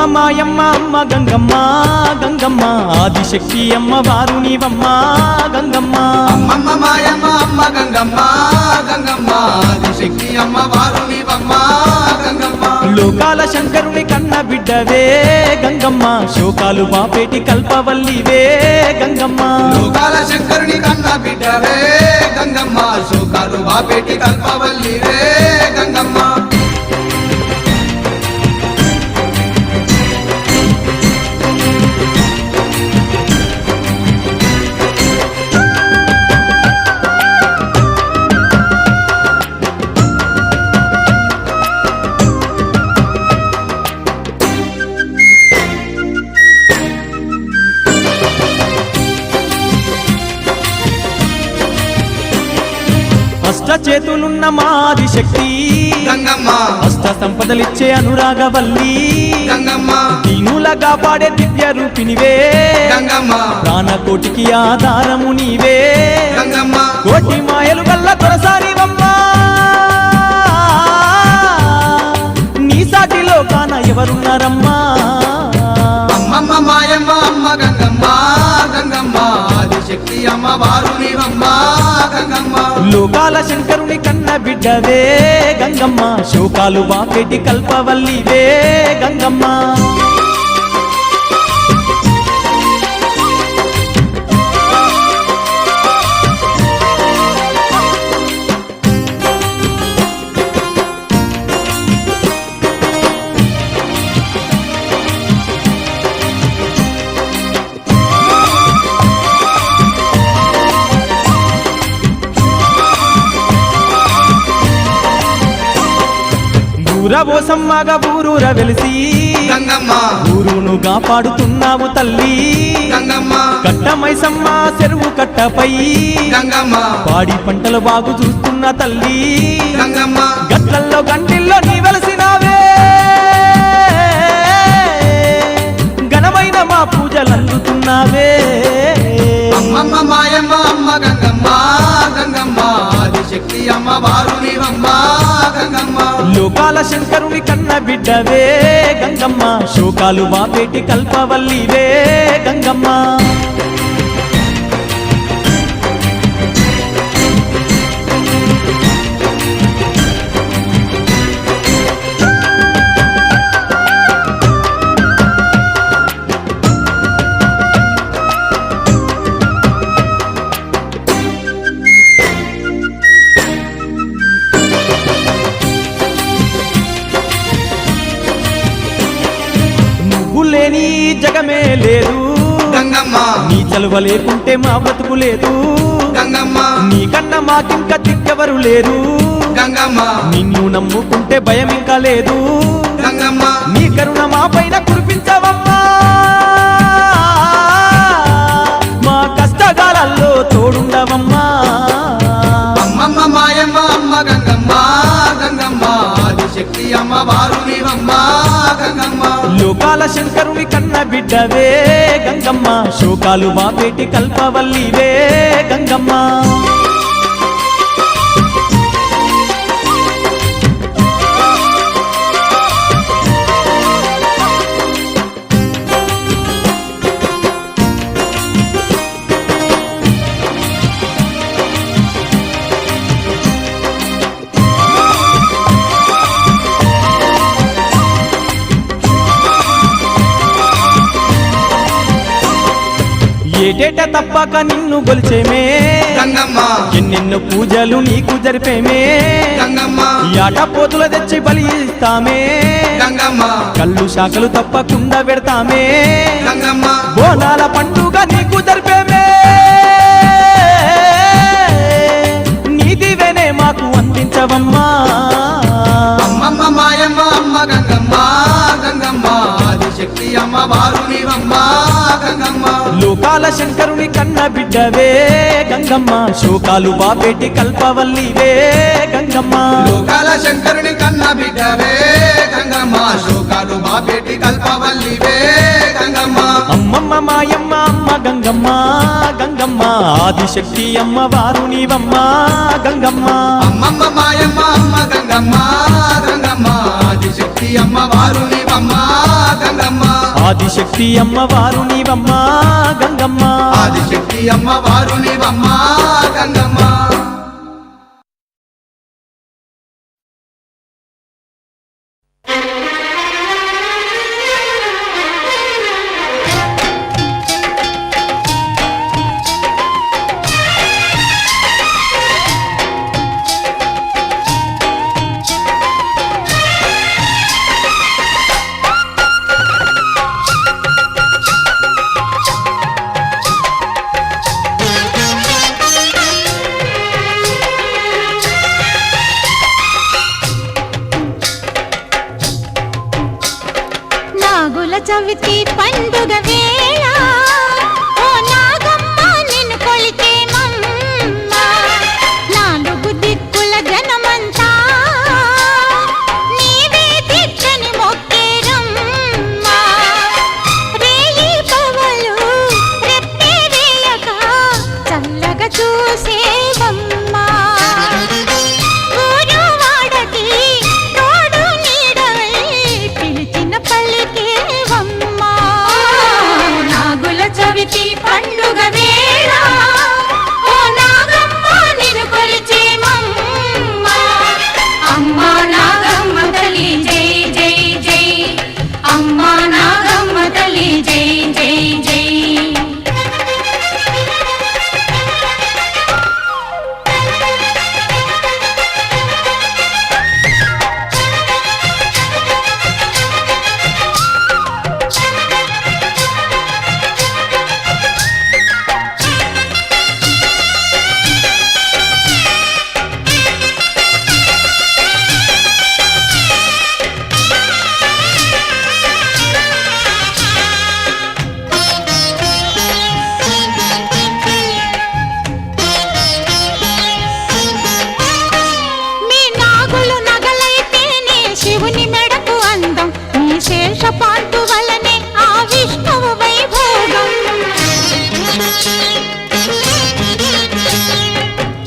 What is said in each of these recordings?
మాయమ్మ అమ్మ గంగమ్మ గంగమ్మ ఆదిశక్తి అమ్మ వారు నీవమ్మ గంగమ్మ అమ్మమ్మ మాయమ్మ అమ్మ గంగమ్మ గంగమ్మ ఆదిశక్తి అమ్మ వారు నీవమ్మ గంగమ్మ లోకాల శంకరుని కన్న బిడ్డవే గంగమ్మ శోకాలు బాపేటి కల్పవల్లివే గంగమ్మ లోకాల శంకరుని కన్న బిడ్డవే గంగమ్మ శోకాలు బాపేటి కల్పవల్లివే గంగమ్మ అష్ట చేతులున్న మాది శక్తి గంగమ్మ అష్ట సంపదలిచ్చే అనురాగవల్లి గంగమ్మ దీనుల కాపాడే దివ్య రూపినివే గంగమ్మ ప్రాణకోటికి ఆధారము నీవే గంగమ్మ కోటి మాయలు గల్ల తొరసారివమ్మా నీ సాటిలో కాన ఎవరున్నారమ్మా అమ్మమ్మ మాయమ్మ అమ్మ గంగమ్మ గంగమ్మ ఆదిశక్తి అమ్మ వారు నీవమ్మ గంగమ్మ లోకాల శంకరుని కన్న బిడ్డవే గంగమ్మ శోకాలు బాపేటి కల్పవల్లివే గంగమ్మ ఊరబోసమ్మగా ఊరూర వెలిసి గంగమ్మ ఊరును కాపాడుతున్నావు తల్లి గంగమ్మ కట్టమైసమ్మ చెరువు కట్టపై గంగమ్మ పాడి పంటలు బాగు చూస్తున్న తల్లి గంగమ్మ గట్లల్లో గంటిల్లో నీ వెలసినావే ఘనమైన మా పూజలు అందుతున్నావే అమ్మమ్మ మాయమ్మ అమ్మ గంగమ్మ గంగమ్మ ఆదిశక్తి అమ్మ వారు నీవమ్మ గంగమ్మ లోకాల శంకరుని కన్న బిడ్డవే గంగమ్మ శోకాలు బాపేటి కల్పవల్లివే గంగమ్మ లేని జగమే లేదు గంగమ్మ నీ చలువ లేకుంటే మా బతుకు లేదు గంగమ్మ నీ కన్నా మాకింక దిక్కెవరు లేరు గంగమ్మ నిన్ను నమ్ముకుంటే భయం ఇంకా లేదు గంగమ్మ నీ కరుణ మా పైన కురిపించవమ్మా మా కష్టకాలలో తోడుండవమ్మా అమ్మమ్మ మాయమ్మ అమ్మ గంగమ్మ గంగమ్మ ఆదిశక్తి అమ్మ వారు నీవమ్మ గంగమ్మ లోకాల శంకరుని కన్న బిడ్డవే గంగమ్మ శోకాలు బాపేటి కల్పవల్లివే గంగమ్మ ఏటేట తప్పక నిన్ను గొలిచేమే గంగమ్మ ఎన్నెన్నో పూజలు నీకు జరిపేమే గంగమ్మ యాట పోతుల తెచ్చి బలి ఇస్తామే గంగమ్మ కళ్ళు శాఖలు తప్పకుండా పెడతామే గంగమ్మ బోనాల పండుగ నీకు జరిపేమే నీదివేనే మాకు అందించవమ్మా అమ్మమ్మ మాయమ్మ అమ్మ గంగమ్మ గంగమ్మ ఆదిశక్తి అమ్మ వారు నీవమ్మ గంగమ్మ లోకాల శంకరుని కన్న బిడ్డవే గంగమ్మ శోకాలు బాపేటి కల్పవల్లివే గంగమ్మ లోకాల శంకరుని కన్న బిడ్డవే గంగమ్మ శోకాలు బాపేటి కల్పవల్లివే గంగమ్మ అమ్మమ్మ మాయమ్మ అమ్మ గంగమ్మ గంగమ్మ ఆదిశక్తి అమ్మ వారు నీవమ్మ గంగమ్మ అమ్మమ్మ మాయమ్మ అమ్మ గంగమ్మ గంగమ్మ ఆదిశక్తి అమ్మ వారు నీవమ్మ గంగమ్మ ఆదిశక్తి అమ్మవారు నీవమ్మా గంగమ్మ ఆదిశక్తి అమ్మవారు నీవమ్మా గంగమ్మ నాగుల చవితి పండుగ వేళ ఓ నాగమ్మ నిన్ను కొలిచేమమ్మ నాలుగు దిక్కుల జనమంతా నీవే దిక్కని మొక్కేరమ్మ రేయి పవలు రెప్పే వేయక చల్లగా చూసేవమ్మ ఊరు వాడకి తోడు నీడవై పిలిచిన పలికేవమ్మ నాగుల చవితి పండుగ వేళ ఓ నాగమ్మ నిన్ను కొలిచేమమ్మ అమ్మ నాగమ్మ తల్లి జై జై జై అమ్మ నాగమ్మ తల్లి జై జై జై మీ నాగులు నగలైతేనే శివుని మెడకు అందం మీ శేషపాంతు వలనే ఆ విష్ణువు వైభోగం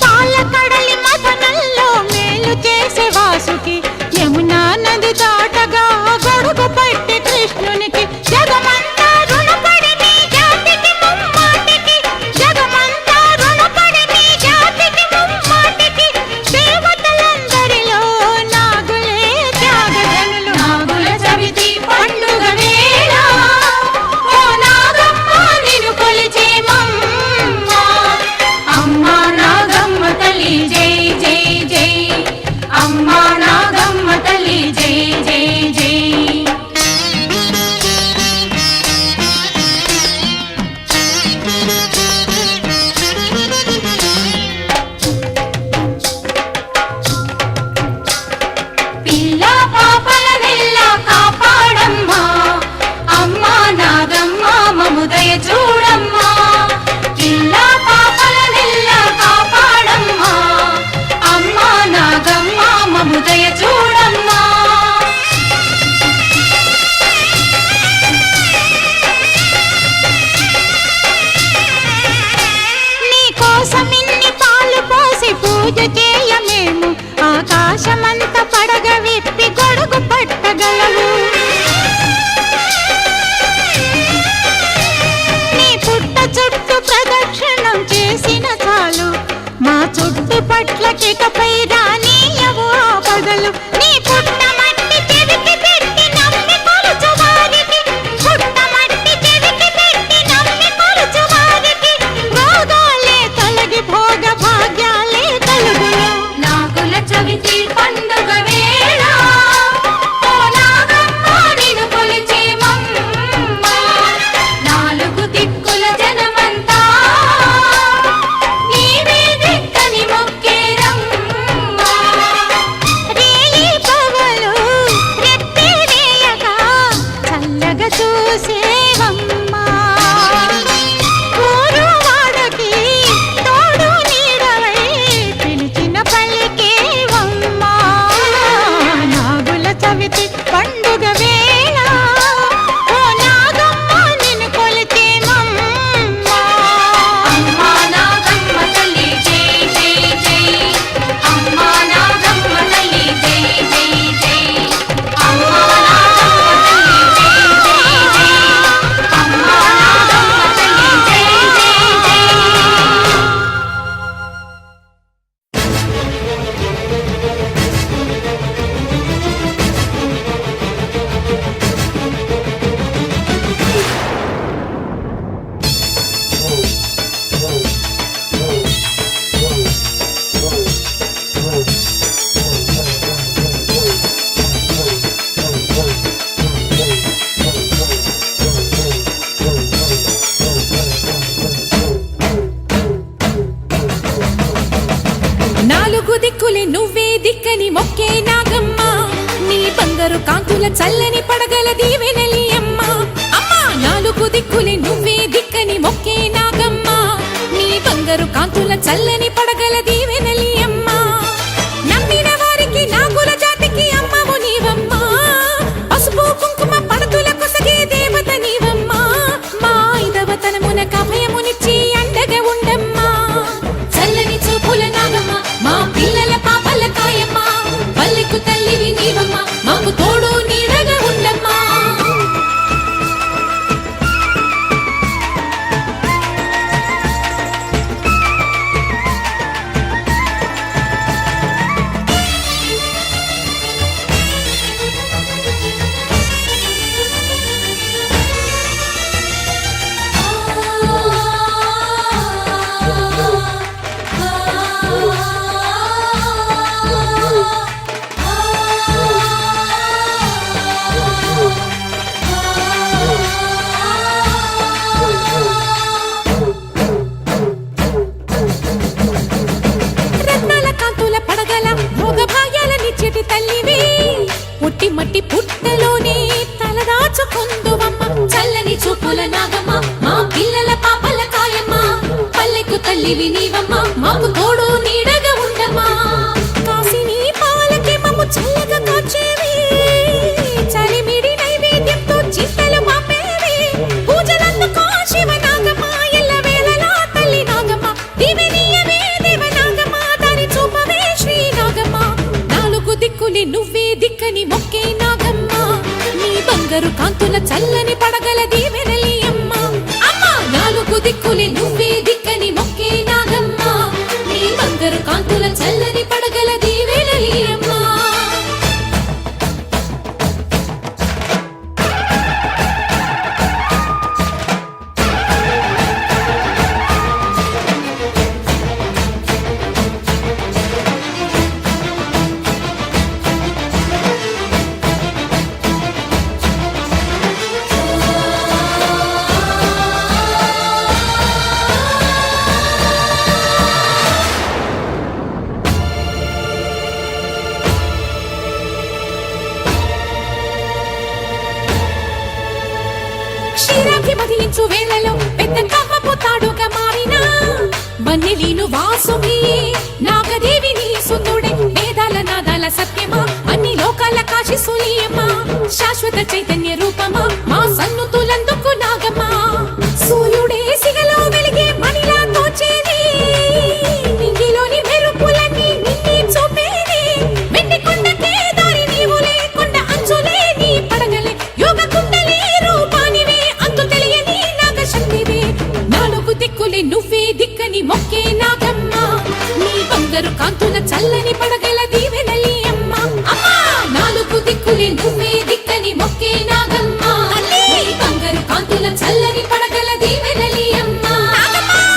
పాలకడలి మథనంలో మేలు చేసే వాసుకి యమునా నది దాటగా గొడుగు పట్టి కృష్ణునికి జగమంతా రుణపడి నీ జాతికి ముమ్మాటికి జగమంతా రుణపడి నీ జాతికి ముమ్మాటికి దేవతలందరిలో నాగులే త్యాగధనులు నాగుల చవితి పండుగ వేళ ఓ నాగమ్మ నిన్ను కొలిచేమమ్మ అమ్మ నాగమ్మ తల్లి జై జై జై అమ్మ నాగమ్మ తల్లి జై జై జై పిల్ల పాపల నెల్ల కాపాడమ్మా అమ్మా నాగమ్మ మముదయ చూడమ్మా పిల్ల పాపల నెల్ల కాపాడమ్మా అమ్మా నాగమ్మ మముదయ చూడమ్మా నీ కోసం ఇన్ని పాలు పోసి పూజ చేయమేము ఆకాశమంత పడగ విప్పి గొడుగు పట్టగలవు నీ పుట్ట చుట్టూ ప్రదక్షిణం చేసిన చాలు మా చుట్టు పట్లకికపై రానీయవు ఆపదలు నీ పుట్ట మట్టి చెవికి పెట్టి నమ్మి కొలుచు వారికి పుట్ట మట్టి చెవికి పెట్టి నమ్మి కొలుచు వారికి రోగాలే తొలగి భోగ భాగ్యాలే కలుగును నాగుల చవితి పండుగ దిక్కులే నువ్వే దిక్కని మొక్కే నాగమ్మ నీ బంగారు కాంతుల చల్లని పడగల దీవెనలి అమ్మ అమ్మా నాలుగు దిక్కులే నువ్వే దిక్కని మొక్కే నాగమ్మ నీ బంగారు కాంతుల చల్లని పడగల దీవెనలి అమ్మ నమ్మిన వారికి నాగుల జాతికి అమ్మవు నీవమ్మ పసుపు కుంకుమ పడతుల కొసగే దేవత నీవమ్మ మా ఐదవతనమున కభయమునిచ్చి అండగా ఉండమ్మా చల్లని చూపుల నాగమ్మ మా పిల్లల పాపల కాయమ్మ పల్లెకు తల్లివి నీవమ్మ మాకు తోడు నీడగా ఉండమ్మా రత్నాల కాంతుల పడగల భోగ భాగ్యాలనిచ్చేటి తల్లివి పుట్టి మట్టి పుట్టలోనే తలదాచుకుందువమ్మ చల్లని చూపుల నాగమ్మ మా పిల్లల పాపల కాయమ్మ పల్లెకు తల్లివి నీవమ్మ మాకు తోడు నీడగా ఉండమ్మా కాసిని పాలకి మమ్ము చల్లగా కాచేవి చలిమిడి నైవేద్యంతో చింతలు మాపేవి పూజలందుకో శివ నాగమ్మ ఎల్ల వేళలా తల్లి నాగమ్మ దివెనీయవే దేవ నాగమ్మ దారి చూపవే శ్రీ నాగమ్మ నాలుగు దిక్కులే నువ్వే దిక్కని మొక్కే నాగమ్మ నీ బంగారు కాంతుల చల్లని పడగల దీవెనలి అమ్మ అమ్మ నాలుగు దిక్కులే నువ్వే దిక్కని మొక్కే నాగమ్మ నీ బంగారు కాంతుల చల్లని పడగల దీవెనలి అమ్మ క్షీరాభిమతించు వేళలో పెద్ద కవ్వపు తాడుగా మారినా వన్నెలీను వాసుమి నాగదేవి నీ సుందుడే వేదాల నాదాల సత్యమా అన్ని లోకాల కాశీ సూలియమ్మా శాశ్వత చైతన్య రూపమా మా సన్నుతులందుకు నాగమ్మా సూర్యుడే సిగలో వెలిగే మణిలా తోచేది నింగిలోని మెరుపులన్నీ నిన్నే చూపేది వెండి కొండకే దారి నీవులే కొండ అంచులే నీ పడగలే యోగ కుండలే రూపానివే అంతు తెలియని నాగశక్తివే నాలుగు దిక్కులే నువ్వే దిక్కని మొక్కే నాగమ్మ నీ బంగారు కాంతుల చల్లని పడగల దీవెనలి అమ్మ అమ్మా నాలుగు దిక్కులే నువ్వే దిక్కని మొక్కే నాగమ్మ నీ బంగారు కాంతుల చల్లని పడగల దీవెనలి అమ్మ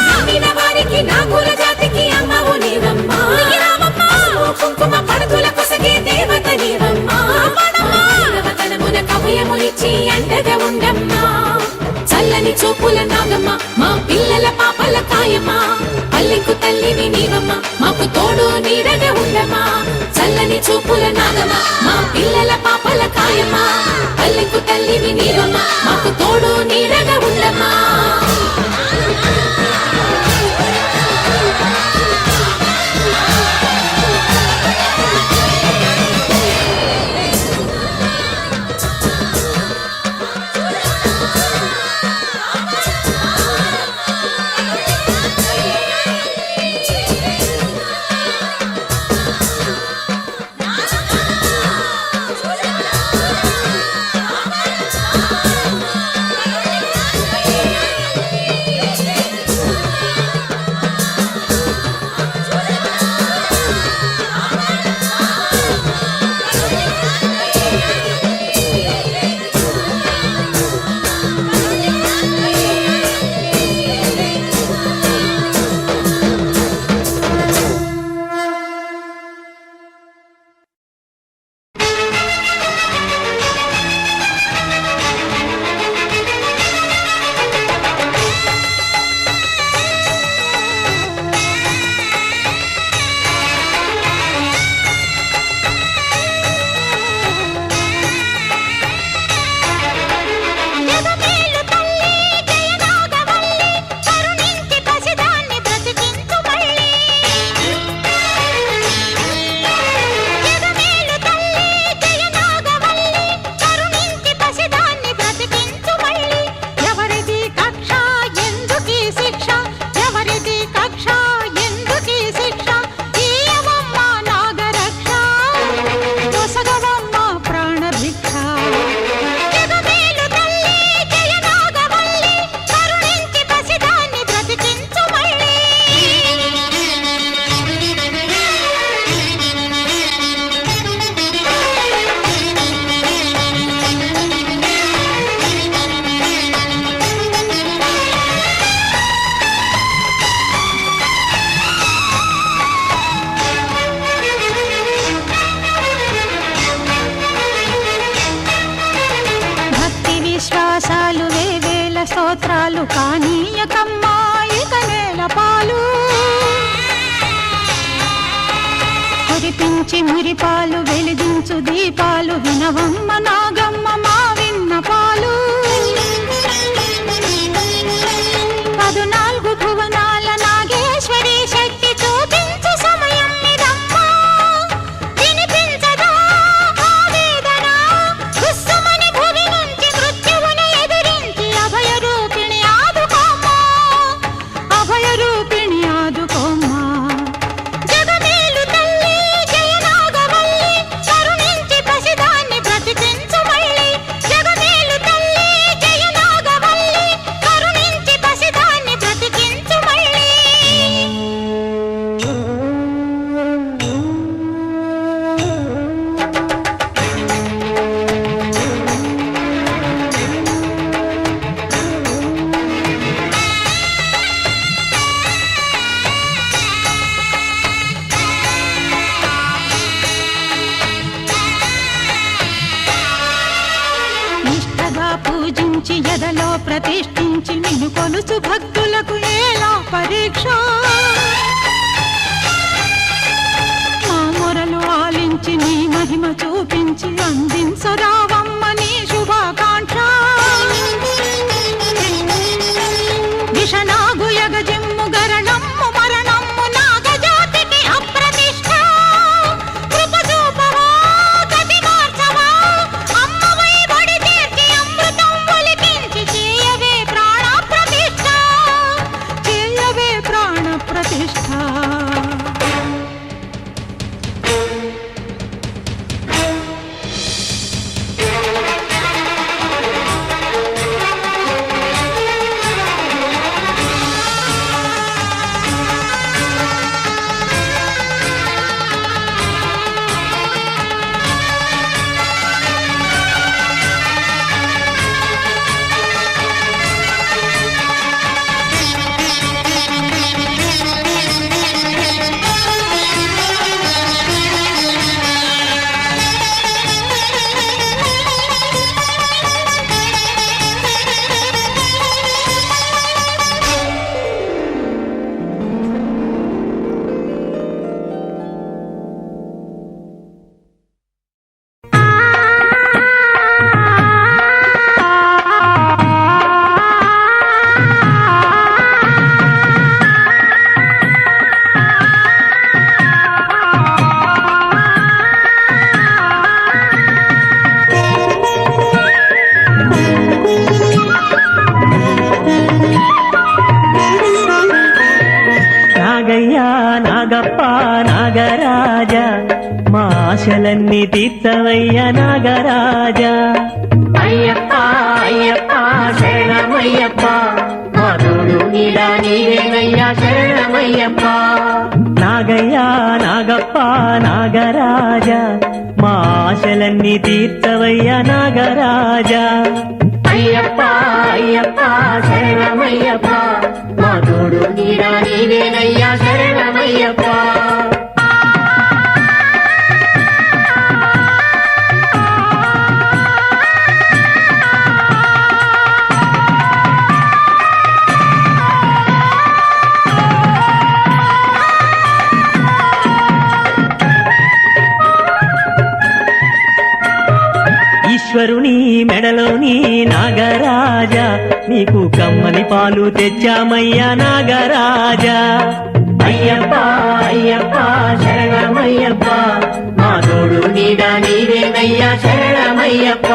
నమ్మిన వారికి నాగుల జాతికి అమ్మవు నీవమ్మ కుంకుమ పడతుల కొసగే దేవత నీవమ్మ దేవతనమున కభయమునిచ్చి అండగా ఉండమ్మా చల్లని చూపుల నాగమ్మ మా పిల్లల పాపల కాయమ్మ పల్లెకు తల్లివి నీవమ్మ మాకు తోడు నీడగా ఉండమ్మా చల్లని చూపుల నాగమ్మ మా పిల్లల పాపల కాయమ్మ పల్లెకు తల్లివి నీవమ్మ మాకు తోడు నీడగా ఉండమ్మా స్తోత్రాలు కానీయకమ్మా ఇక నేల పాలు కురిపించి మురిపాలు వెలిగించు దీపాలు వినవమ్మ నాగమ్మ మా విన్నపాలు 14 భువనాల నాగేశ్వరి శక్తి చూపించు సమయం ఇదమ్మా వినిపించదా ఆవేదన దుస్సుమని భువి నుంచి మృత్యువుని ఎదిరించి అభయ రూపిణి ఆదుకోమ్మా అభయ రూపిణి ఆదుకోమ్మా జగమేలు తల్లి జయనాగవల్లి కరుణించి పసిదాన్ని బ్రతికించు మళ్ళీ జగమేలు తల్లి జయనాగవల్లి కరుణించి పసిదాన్ని బ్రతికించు మళ్ళీ నిష్ఠగా పూజించి ఎదలో ప్రతిష్ఠించి నిన్ను కొలుచు భక్తులకు ఎలా పరీక్ష మా మొరలు ఆలించి నీ మహిమ చూపించి అందించరావమ్మ నీ శుభాకాంక్ష విషనాగు యగజిమ్ము గరణమ్ము మరణమ్ము నాగజాతికి అప్రతిష్ఠ కృప చూపవా గతి మార్చవా అమ్మవై బడి తీర్చి అమృతం ఒలికించి చేయవే ప్రాణ ప్రతిష్ఠ చేయవే ప్రాణ ప్రతిష్ఠ నాగయ్యా నాగప్ప నాగరాజ మా ఆశలన్నీ తీర్చవయ్య నాగరాజ అయ్యప్ప అయ్యప్ప శరణమయ్యప్ప మా తోడు నీడా నీవేనయ్యా శరణమయ్యప్ప నాగయ్యా నాగప్ప నాగరాజ మా ఆశలన్నీ తీర్చవయ్య నాగరాజ అయ్యప్ప అయ్యప్ప శరణమయ్యప్ప మా తోడు నీడా నీవేనయ్యా శరణమయ్యప్ప ఈశ్వరుని మెడలోని నాగరాజ నీకు కమ్మని పాలు తెచ్చామయ్యా నాగరాజ అయ్యప్ప అయ్యప్ప శరణమయ్యప్ప మా తోడు నీడా నీవేనయ్యా శరణమయ్యప్ప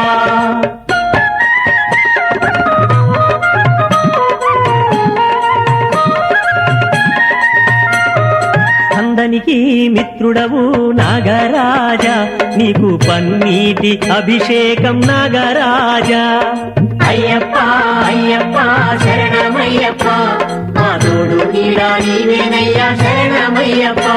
అందనికి మిత్రుడవు నాగరాజ నీకు పన్నీటి అభిషేకం నాగరాజ అయ్యప్ప అయ్యప్ప శరణమయ్యప్ప మా తోడు నీడా నీవేనయ్యా శరణమయ్యప్ప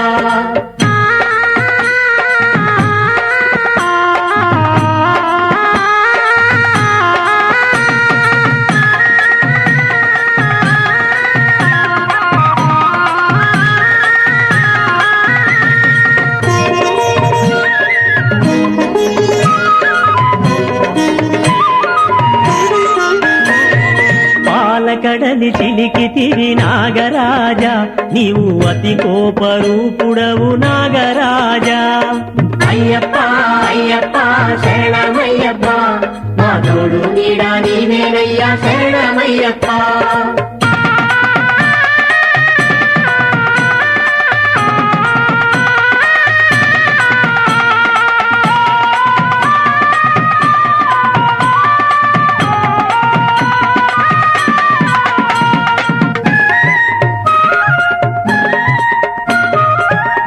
చిలకని చిలికితివి నాగరాజా నీవు అతి కోపరూపుడవు నాగరాజా అయ్యప్ప అయ్యప్ప శరణమయ్యప్ప మా తోడు నీడా నీవేనయ్యా శరణమయ్యప్ప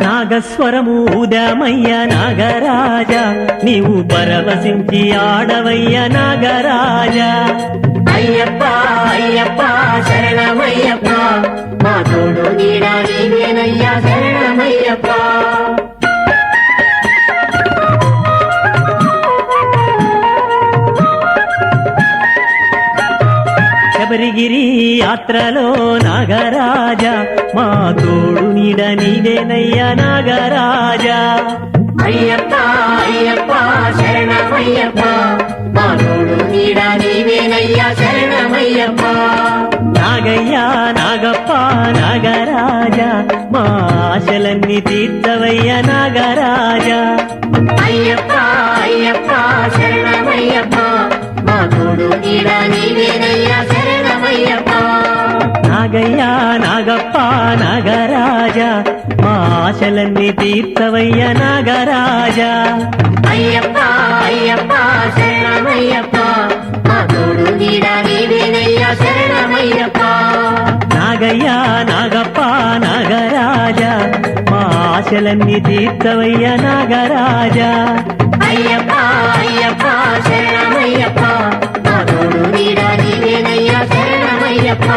నాగస్వరము ఉదమయ్య నాగరాజా నీవు పరవశించి ఆడవయ్య నాగరాజా అయ్యప్ప అయ్యప్ప శరణమయ్యప్ప మా తోడు నీడా నీవేనయ్యా శరణమయ్యప్ప శబరిగిరి యాత్రలో నాగరాజా మా తోడు నీడ నీవేనయ్యా నాగరాజా అయ్యప్ప అయ్యప్ప శరణమయ్యప్ప మా తోడు నీడ నీవేనయ్యా శరణమయ్యప్ప నాగయ్య నాగప్ప నాగరాజా మా ఆశలన్నీ తీర్చవయ్య నాగరాజా అయ్యప్ప అయ్యప్ప శరణమయ్యప్ప మా తోడు నీడ నీవేనయ్యా శరణమయ్యప్ప నాగయ్య నాగప్ప నాగరాజా మా ఆశలన్నీ తీర్చవయ్య నాగరాజా అయ్యప్ప అయ్యప్ప శరణమయ్యప్ప మా తోడు నీడ నీవేనయ్యా శరణమయ్యప్ప నాగయ్య నాగప్ప నాగరాజా మా ఆశలన్నీ తీర్చవయ్య నాగరాజా అయ్యప్ప అయ్యప్ప శరణమయ్యప్ప మా తోడు నీడ నీవేనయ్యా శరణమయ్యప్ప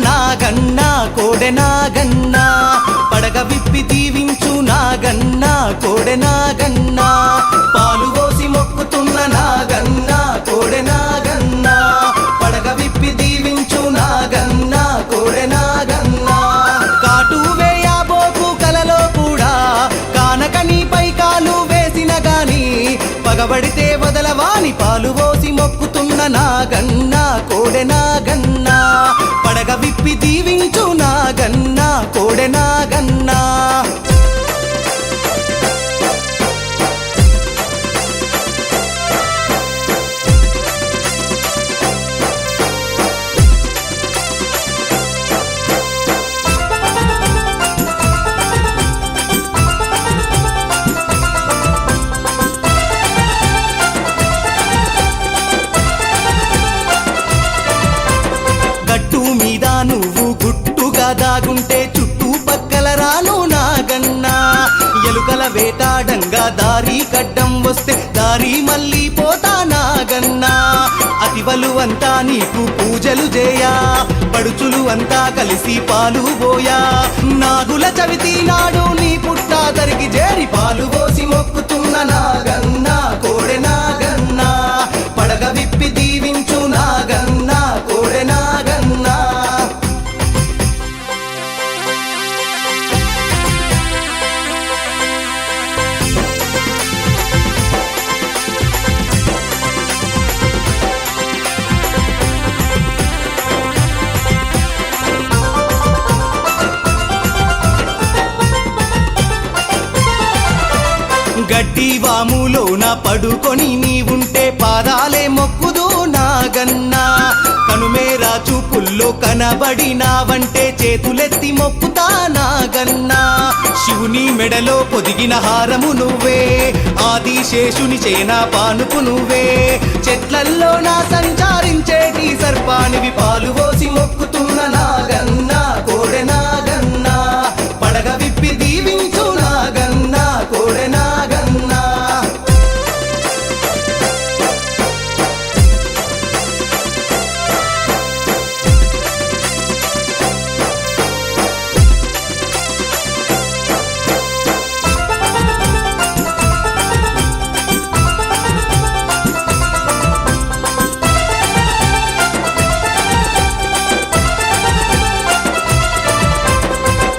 నాగన్న కోడె నాగన్న పడగ విప్పి దీవించు నాగన్న కోడె నాగన్న పాలు పోసి మొక్కుతున్న నాగన్న కోడె నాగన్న పడగ విప్పి దీవించు నాగన్న కోడె నాగన్న కాటు వేయబోకు కలలో కూడా కానక నీపై కాలు వేసిన గాని పగబడితే వదలవాని పాలు పోసి మొక్కుతున్న నాగన్న కోడె నాగన్న పడగ విప్పి దీవించు నాగన్న కోడె నాగన్న గట్టు మీద నువ్వు గుట్టుగా దాగుంటే చుట్టూ పక్కల రాను నాగన్నా ఎలుకల వేటాడంగా దారి గడ్డం వస్తే దారి మళ్ళీ పోతా నాగన్నా అతివలు అంతా నీకు పూజలు చేయా పడుచులు అంతా కలిసి పాలు పోయా నాగుల చవితి నాడు నీ పుట్టాదరికి చేరి పాలు పోసి మొక్కుతున్న నాగన్నా కోడె నాగన్నా పడగ విప్పి దీవించు నాగన్నా కోడె నాగన్నా గడ్డి వాములోన పడుకొని నీవుంటే పాదాలే మొక్కుదు నాగన్నా కనుమేరా చూపుల్లో కనబడినావంటే చేతులెత్తి మొక్కుతా నాగన్నా శివుని మెడలో పొదిగిన హారము నువ్వే ఆదిశేషుని చేనా పానుపు నువ్వే చెట్లల్లో నా సంచారించేటి సర్పానివి పాలు పోసి మొక్కుతున్న నాగన్నా కోడె నాగన్నా పడగ విప్పి దీవించు నాగన్నా కోడె నాగన్నా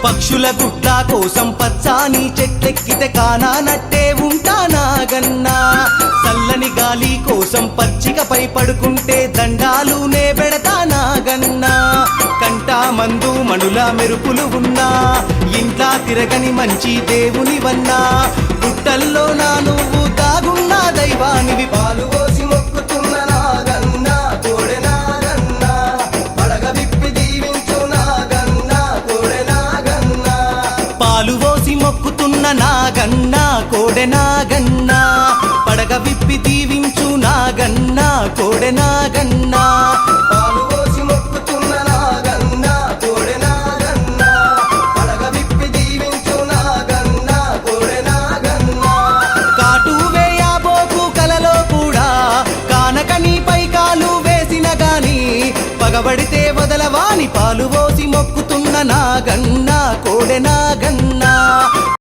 పక్షుల గుట్ల కోసం పచ్చాని చెట్లెక్కితే కానానట్టే ఉంటా నాగన్నా చల్లని గాలి కోసం పచ్చికపై పడుకుంటే దండాలునే పెడతా నాగన్నా కంటా మందు మణుల మెరుపులు ఉన్నా ఇంట్లా తిరగని మంచి దేవుని వన్నా గుట్టల్లో నా నువ్వు దాగున్నా దైవానివి పాలు పోసి మొక్కుతున్న నాగన్నా కోడె నాగన్నా పడగ విప్పి దీవించు నాగన్నా కోడె నాగన్నా పాలు పోసి మొక్కుతున్న నాగన్నా కోడె నాగన్నా పడగ విప్పి దీవించు నాగన్నా కోడె నాగన్నా పాలు పోసి మొక్కుతున్న నాగన్నా కోడె నాగన్నా పడగ విప్పి దీవించు నాగన్నా కోడె నాగన్నా కాటు వేయబోకు కలలో కూడా కానకని పై కాలు వేసిన గాని పగబడితే వదలవాని పాలు పోసి మొక్కుతున్న నాగన్నా కోడె నాగన్నా